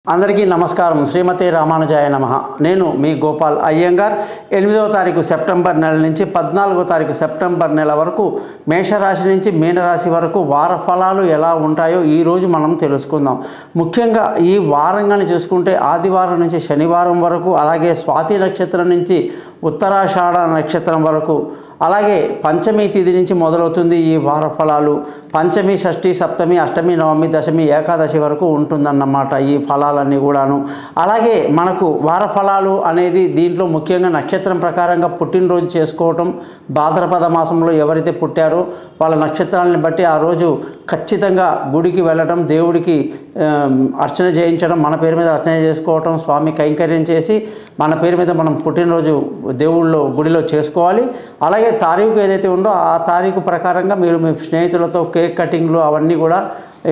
అందరికీ నమస్కారం. శ్రీమతి రామానుజాయ నమః. నేను మీ గోపాల్ అయ్యంగార్. 8వ తారీఖు సెప్టెంబర్ నెల నుంచి 14వ తారీఖు సెప్టెంబర్ నెల వరకు మేషరాశి నుంచి మీనరాశి వరకు వార ఫలాలు ఎలా ఉంటాయో ఈరోజు మనం తెలుసుకుందాం. ముఖ్యంగా ఈ వారంగాని చూసుకుంటే ఆదివారం నుంచి శనివారం వరకు, అలాగే స్వాతి నక్షత్రం నుంచి ఉత్తరాషాఢ నక్షత్రం వరకు, అలాగే పంచమి తిథి నుంచి మొదలవుతుంది ఈ వార ఫలాలు. పంచమి, షష్ఠి, సప్తమి, అష్టమి, నవమి, దశమి, ఏకాదశి వరకు ఉంటుందన్నమాట ఈ ఫలాలన్నీ కూడాను. అలాగే మనకు వార ఫలాలు అనేది దీంట్లో ముఖ్యంగా నక్షత్రం ప్రకారంగా పుట్టినరోజు చేసుకోవటం, భాద్రపద మాసంలో ఎవరైతే పుట్టారో వాళ్ళ నక్షత్రాలను బట్టి ఆ రోజు ఖచ్చితంగా గుడికి వెళ్ళడం, దేవుడికి అర్చన చేయించడం, మన పేరు మీద అర్చన చేసుకోవటం, స్వామి కైంకర్యం చేసి మన పేరు మీద మనం పుట్టినరోజు దేవుళ్ళో గుడిలో చేసుకోవాలి. అలాగే తారీఖు ఏదైతే ఉందో ఆ తారీఖు ప్రకారంగా మీరు మీ స్నేహితులతో కేక్ కటింగ్లు అవన్నీ కూడా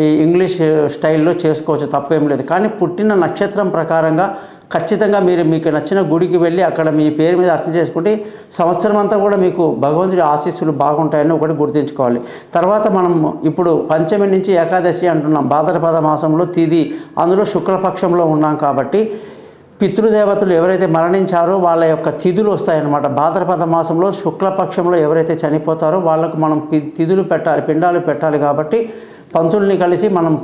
ఈ ఇంగ్లీష్ స్టైల్లో చేసుకోవచ్చు, తప్పేం లేదు. కానీ పుట్టిన నక్షత్రం ప్రకారంగా ఖచ్చితంగా మీరు మీకు నచ్చిన గుడికి వెళ్ళి అక్కడ మీ పేరు మీద అర్చన చేసుకుంటే సంవత్సరం అంతా కూడా మీకు భగవంతుడి ఆశీస్సులు బాగుంటాయని ఒకటి గుర్తుంచుకోవాలి. తర్వాత మనం ఇప్పుడు పంచమి నుంచి ఏకాదశి అంటున్నాం. భాద్రపద మాసంలో తిథి, అందులో శుక్లపక్షంలో ఉన్నాం కాబట్టి పితృదేవతలు ఎవరైతే మరణించారో వాళ్ళ యొక్క తిథులు వస్తాయన్నమాట. భాద్రపద మాసంలో శుక్లపక్షంలో ఎవరైతే చనిపోతారో వాళ్ళకు మనం తిథులు పెట్టాలి, పిండాలు పెట్టాలి. కాబట్టి పంతుల్ని కలిసి మనం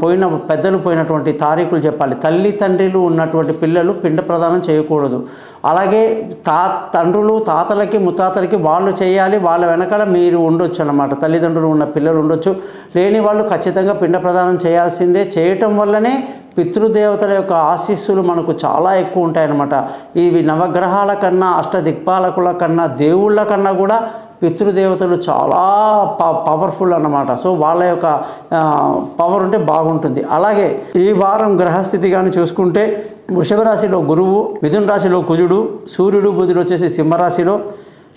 పెద్దలు పోయినటువంటి తారీఖులు చెప్పాలి. తల్లి తండ్రులు ఉన్నటువంటి పిల్లలు పిండ ప్రదానం చేయకూడదు. అలాగే తండ్రులు తాతలకి ముత్తాతలకి వాళ్ళు చేయాలి, వాళ్ళ వెనకాల మీరు ఉండొచ్చు అన్నమాట. తల్లిదండ్రులు ఉన్న పిల్లలు ఉండొచ్చు, లేని వాళ్ళు ఖచ్చితంగా పిండ ప్రదానం చేయాల్సిందే. చేయటం వల్లనే పితృదేవతల యొక్క ఆశీస్సులు మనకు చాలా ఎక్కువ ఉంటాయన్నమాట. ఇవి నవగ్రహాల కన్నా, అష్టదిక్పాలకుల కన్నా, దేవుళ్ళ కన్నా కూడా పితృదేవతలు చాలా పవర్ఫుల్ అన్నమాట. సో వాళ్ళ యొక్క పవర్ ఉంటే బాగుంటుంది. అలాగే ఈ వారం గ్రహస్థితి కానీ చూసుకుంటే వృషభ రాశిలో గురువు, మిథున రాశిలో కుజుడు, సూర్యుడు బుధుడు వచ్చేసి సింహరాశిలో,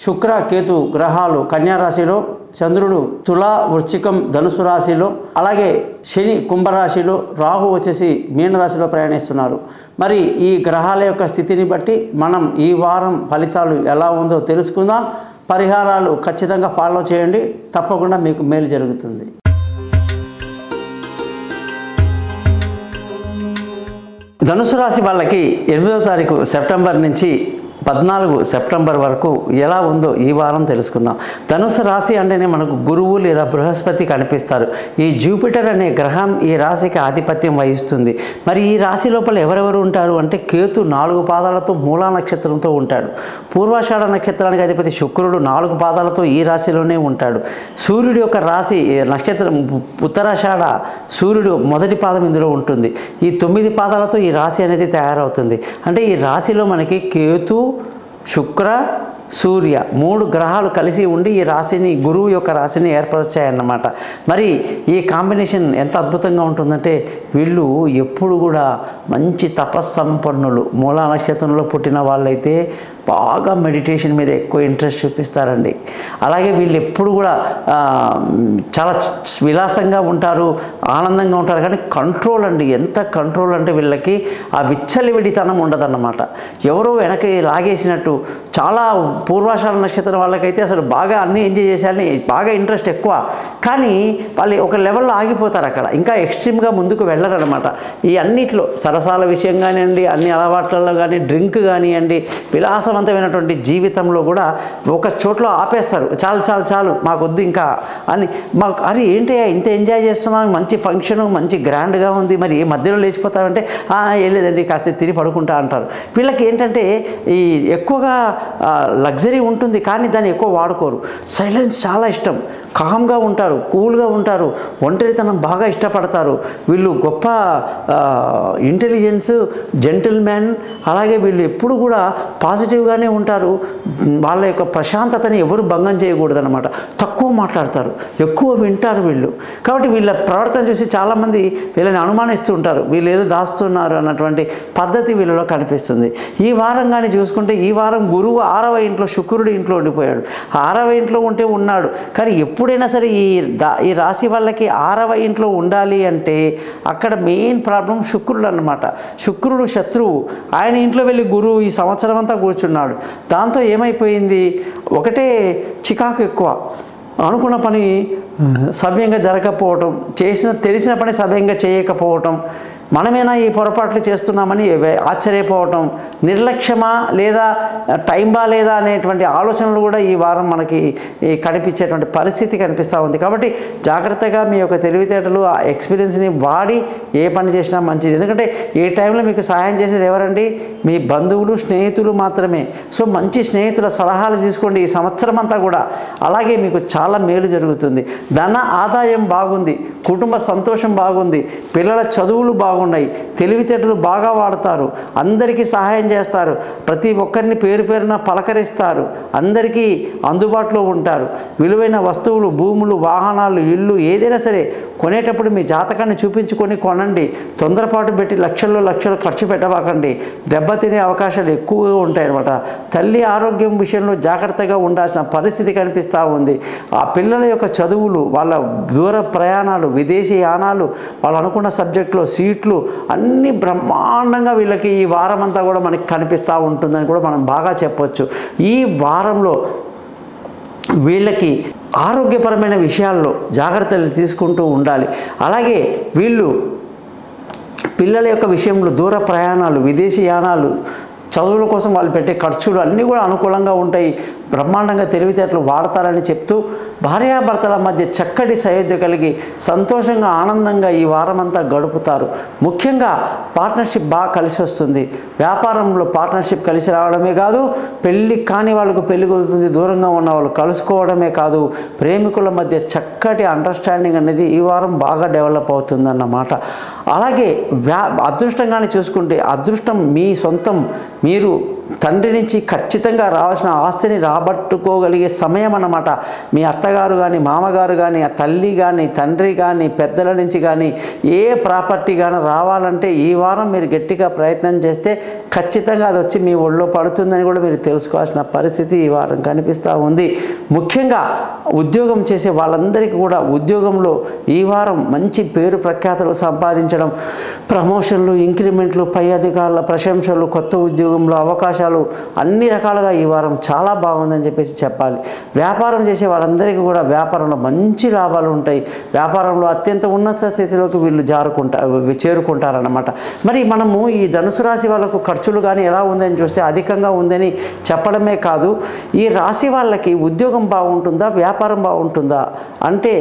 శుక్ర కేతు గ్రహాలు కన్యారాశిలో, చంద్రుడు తులా వృశ్చికం ధనుసు రాశిలో, అలాగే శని కుంభరాశిలో, రాహు వచ్చేసి మీనరాశిలో ప్రయాణిస్తున్నారు. మరి ఈ గ్రహాల యొక్క స్థితిని బట్టి మనం ఈ వారం ఫలితాలు ఎలా ఉందో తెలుసుకుందాం. పరిహారాలు ఖచ్చితంగా ఫాలో చేయండి, తప్పకుండా మీకు మేలు జరుగుతుంది. ధనుసు రాశి వాళ్ళకి 8వ తారీఖు సెప్టెంబర్ నుంచి 14 సెప్టెంబర్ వరకు ఎలా ఉందో ఈ వారం తెలుసుకుందాం. ధనుసు రాశి అంటేనే మనకు గురువు లేదా బృహస్పతి కనిపిస్తారు. ఈ జూపిటర్ అనే గ్రహం ఈ రాశికి ఆధిపత్యం వహిస్తుంది. మరి ఈ రాశి లోపల ఎవరెవరు ఉంటారు అంటే కేతు 4 పాదాలతో మూలా నక్షత్రంతో ఉంటాడు. పూర్వాషాఢ నక్షత్రానికి అధిపతి శుక్రుడు 4 పాదాలతో ఈ రాశిలోనే ఉంటాడు. సూర్యుడి యొక్క రాశి నక్షత్రం ఉత్తరాషాఢ, సూర్యుడు మొదటి పాదం ఇందులో ఉంటుంది. ఈ 9 పాదాలతో ఈ రాశి అనేది తయారవుతుంది. అంటే ఈ రాశిలో మనకి కేతు, శుక్ర, సూర్య 3 గ్రహాలు కలిసి ఉండి ఈ రాశిని, గురువు యొక్క రాశిని ఏర్పరిచాయన్నమాట. మరి ఈ కాంబినేషన్ ఎంత అద్భుతంగా ఉంటుందంటే వీళ్ళు ఎప్పుడు కూడా మంచి తపస్సంపన్నులు. మూలా నక్షత్రంలో పుట్టిన వాళ్ళైతే బాగా మెడిటేషన్ మీద ఎక్కువ ఇంట్రెస్ట్ చూపిస్తారండి. అలాగే వీళ్ళు ఎప్పుడు కూడా చాలా విలాసంగా ఉంటారు, ఆనందంగా ఉంటారు. కానీ కంట్రోల్ అండి, ఎంత కంట్రోల్ అంటే వీళ్ళకి ఆ విచ్చలివిడితనం ఉండదన్నమాట. ఎవరో వెనక లాగేసినట్టు. చాలా పూర్వాషాఢ నక్షత్రం వాళ్ళకైతే అసలు బాగా అన్నీ ఎంజాయ్ చేసేయాలని బాగా ఇంట్రెస్ట్ ఎక్కువ. కానీ వాళ్ళు ఒక లెవెల్లో ఆగిపోతారు అక్కడ, ఇంకా ఎక్స్ట్రీమ్గా ముందుకు వెళ్ళరనమాట. ఈ అన్నిట్లో సరసాల విషయం కానివ్వండి, అన్ని అలవాట్లలో కానీ, డ్రింక్ కానివ్వండి, విలాసవంతమైనటువంటి జీవితంలో కూడా ఒక చోట్లో ఆపేస్తారు. చాలు చాలు చాలు మాకొద్దు ఇంకా అని. మాకు అరే ఏంటి ఇంత ఎంజాయ్ చేస్తున్నాం, మంచి ఫంక్షను, మంచి గ్రాండ్గా ఉంది, మరి మధ్యలో లేచిపోతామంటే ఏం లేదండి కాస్త తిని పడుకుంటా అంటారు. వీళ్ళకి ఏంటంటే ఈ ఎక్కువగా లగ్జరీ ఉంటుంది కానీ దాన్ని ఎక్కువ వాడుకోరు. సైలెన్స్ చాలా ఇష్టం, కామ్గా ఉంటారు, కూల్గా ఉంటారు, ఒంటరితనం బాగా ఇష్టపడతారు. వీళ్ళు గొప్ప ఇంటెలిజెన్స్, జెంటిల్మెన్. అలాగే వీళ్ళు ఎప్పుడు కూడా పాజిటివ్గానే ఉంటారు. వాళ్ళ యొక్క ప్రశాంతతని ఎవరు భంగం చేయకూడదు అనమాట. తక్కువ మాట్లాడతారు, ఎక్కువ వింటారు వీళ్ళు. కాబట్టి వీళ్ళ ప్రవర్తన చూసి చాలామంది వీళ్ళని అనుమానిస్తూ ఉంటారు, వీళ్ళు ఏదో దాస్తున్నారు అన్నటువంటి పద్ధతి వీళ్ళలో కనిపిస్తుంది. ఈ వారం కానీ చూసుకుంటే ఈ వారం గురువు 6వ ఇంట్లో, శుక్రుడు ఇంట్లో ఉండిపోయాడు. 6వ ఇంట్లో ఉంటే ఉన్నాడు. కానీ ఎప్పుడైనా సరే ఈ రాశి వాళ్ళకి 6వ ఇంట్లో ఉండాలి అంటే అక్కడ మెయిన్ ప్రాబ్లం శుక్రుడు అన్నమాట. శుక్రుడు శత్రువు. ఆయన ఇంట్లో వెళ్ళి గురువు ఈ సంవత్సరం అంతా కూర్చున్నాడు. దాంతో ఏమైపోయింది, ఒకటే చికాకు ఎక్కువ. అనుకున్న పని సవ్యంగా జరగకపోవటం, తెలిసిన పని సవ్యంగా చేయకపోవటం, మనమేనా ఈ పొరపాట్లు చేస్తున్నామని ఆశ్చర్యపోవటం, నిర్లక్ష్యమా లేదా టైం బాలేదా అనేటువంటి ఆలోచనలు కూడా ఈ వారం మనకి కనిపించేటువంటి పరిస్థితి కనిపిస్తూ ఉంది. కాబట్టి జాగ్రత్తగా మీ యొక్క తెలివితేటలు, ఆ ఎక్స్పీరియన్స్ని వాడి ఏ పని చేసినా మంచిది. ఎందుకంటే ఈ టైంలో మీకు సహాయం చేసేది ఎవరండి? మీ బంధువులు, స్నేహితులు మాత్రమే. సో మంచి స్నేహితుల సలహాలు తీసుకోండి ఈ సంవత్సరం అంతా కూడా. అలాగే మీకు చాలా మేలు జరుగుతుంది. ధన ఆదాయం బాగుంది, కుటుంబ సంతోషం బాగుంది, పిల్లల చదువులు బాగున్నాయి, తెలివితేటలు బాగా వాడతారు, అందరికీ సహాయం చేస్తారు, ప్రతి ఒక్కరిని పేరు పేరున పలకరిస్తారు, అందరికీ అందుబాటులో ఉంటారు. విలువైన వస్తువులు, భూములు, వాహనాలు, ఇల్లు ఏదైనా సరే కొనేటప్పుడు మీ జాతకాన్ని చూపించుకొని కొనండి. తొందరపాటు పెట్టి లక్షలు ఖర్చు పెట్టబాకండి. దెబ్బతినే అవకాశాలు ఎక్కువగా ఉంటాయన్నమాట. తల్లి ఆరోగ్యం విషయంలో జాగ్రత్తగా ఉండాల్సిన పరిస్థితి కనిపిస్తూ ఉంది. ఆ పిల్లల యొక్క చదువులు, వాళ్ళ దూర ప్రయాణాలు, విదేశీ యానాలు, వాళ్ళు అనుకున్న సబ్జెక్టులో సీట్లు అన్నీ బ్రహ్మాండంగా వీళ్ళకి ఈ వారం అంతా కూడా మనకి కనిపిస్తూ ఉంటుందని కూడా మనం బాగా చెప్పొచ్చు. ఈ వారంలో వీళ్ళకి ఆరోగ్యపరమైన విషయాల్లో జాగ్రత్తలు తీసుకుంటూ ఉండాలి. అలాగే వీళ్ళు పిల్లల యొక్క విషయంలో దూర ప్రయాణాలు, విదేశీ యానాలు, చదువుల కోసం వాళ్ళు పెట్టే ఖర్చులు అన్నీ కూడా అనుకూలంగా ఉంటాయి. బ్రహ్మాండంగా తెలివితేటలు వాడతారని చెప్తూ భార్యాభర్తల మధ్య చక్కటి సయోధ్య కలిగి సంతోషంగా, ఆనందంగా ఈ వారం అంతా గడుపుతారు. ముఖ్యంగా పార్ట్నర్షిప్ బాగా కలిసి వస్తుంది. వ్యాపారంలో పార్ట్నర్షిప్ కలిసి రావడమే కాదు, పెళ్ళి కాని వాళ్ళకు పెళ్లి కుదురుతుంది, దూరంగా ఉన్న వాళ్ళు కలుసుకోవడమే కాదు, ప్రేమికుల మధ్య చక్కటి అండర్స్టాండింగ్ అనేది ఈ వారం బాగా డెవలప్ అవుతుందన్నమాట. అలాగే అదృష్టంగానే చూసుకుంటే అదృష్టం మీ సొంతం. మీరు తండ్రి నుంచి ఖచ్చితంగా రావాల్సిన ఆస్తిని రాబట్టుకోగలిగే సమయం అన్నమాట. మీ అత్తగారు కానీ, మామగారు కానీ, తల్లి కానీ, తండ్రి కానీ, పెద్దల నుంచి కానీ ఏ ప్రాపర్టీ కానీ రావాలంటే ఈ వారం మీరు గట్టిగా ప్రయత్నం చేస్తే ఖచ్చితంగా అది వచ్చి మీ ఒళ్ళో పడుతుందని కూడా మీరు తెలుసుకోవాల్సిన పరిస్థితి ఈ వారం కనిపిస్తూ ఉంది. ముఖ్యంగా ఉద్యోగం చేసే వాళ్ళందరికీ కూడా ఉద్యోగంలో ఈ వారం మంచి పేరు ప్రఖ్యాతులు సంపాదించడం, ప్రమోషన్లు, ఇంక్రిమెంట్లు, పై అధికారుల ప్రశంసలు, కొత్త ఉద్యోగంలో అవకాశాలు అన్ని రకాలుగా ఈ వారం చాలా బాగుందని చెప్పేసి చెప్పాలి. వ్యాపారం చేసే వాళ్ళందరికీ కూడా వ్యాపారంలో మంచి లాభాలు ఉంటాయి. వ్యాపారంలో అత్యంత ఉన్నత స్థితిలోకి వీళ్ళు చేరుకుంటారన్నమాట. మరి మనము ఈ ధనుసు రాశి వాళ్ళకు ఖర్చులు కానీ ఎలా ఉందని చూస్తే అధికంగా ఉందని చెప్పడమే కాదు, ఈ రాశి వాళ్ళకి ఉద్యోగం బాగుంటుందా, వ్యాపారం బాగుంటుందా అంటే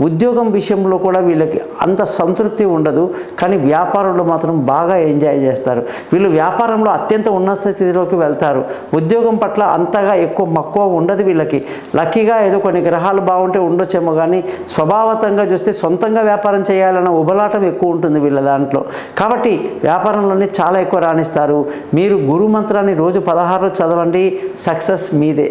ఉద్యోగం విషయంలో కూడా వీళ్ళకి అంత సంతృప్తి ఉండదు, కానీ వ్యాపారంలో మాత్రం బాగా ఎంజాయ్ చేస్తారు. వీళ్ళు వ్యాపారంలో అత్యంత ఉన్నత స్థితిలోకి వెళ్తారు. ఉద్యోగం పట్ల అంతగా ఎక్కువ మక్కువ ఉండదు వీళ్ళకి. లక్కీగా ఏదో కొన్ని గ్రహాలు బాగుంటే ఉండొచ్చేమో, కానీ స్వభావతంగా చూస్తే సొంతంగా వ్యాపారం చేయాలన్న ఉబలాటం ఎక్కువ ఉంటుంది వీళ్ళ దాంట్లో. కాబట్టి వ్యాపారంలోనే చాలా ఎక్కువ రాణిస్తారు. మీరు గురు మంత్రాన్ని రోజు 16 చదవండి, సక్సెస్ మీదే.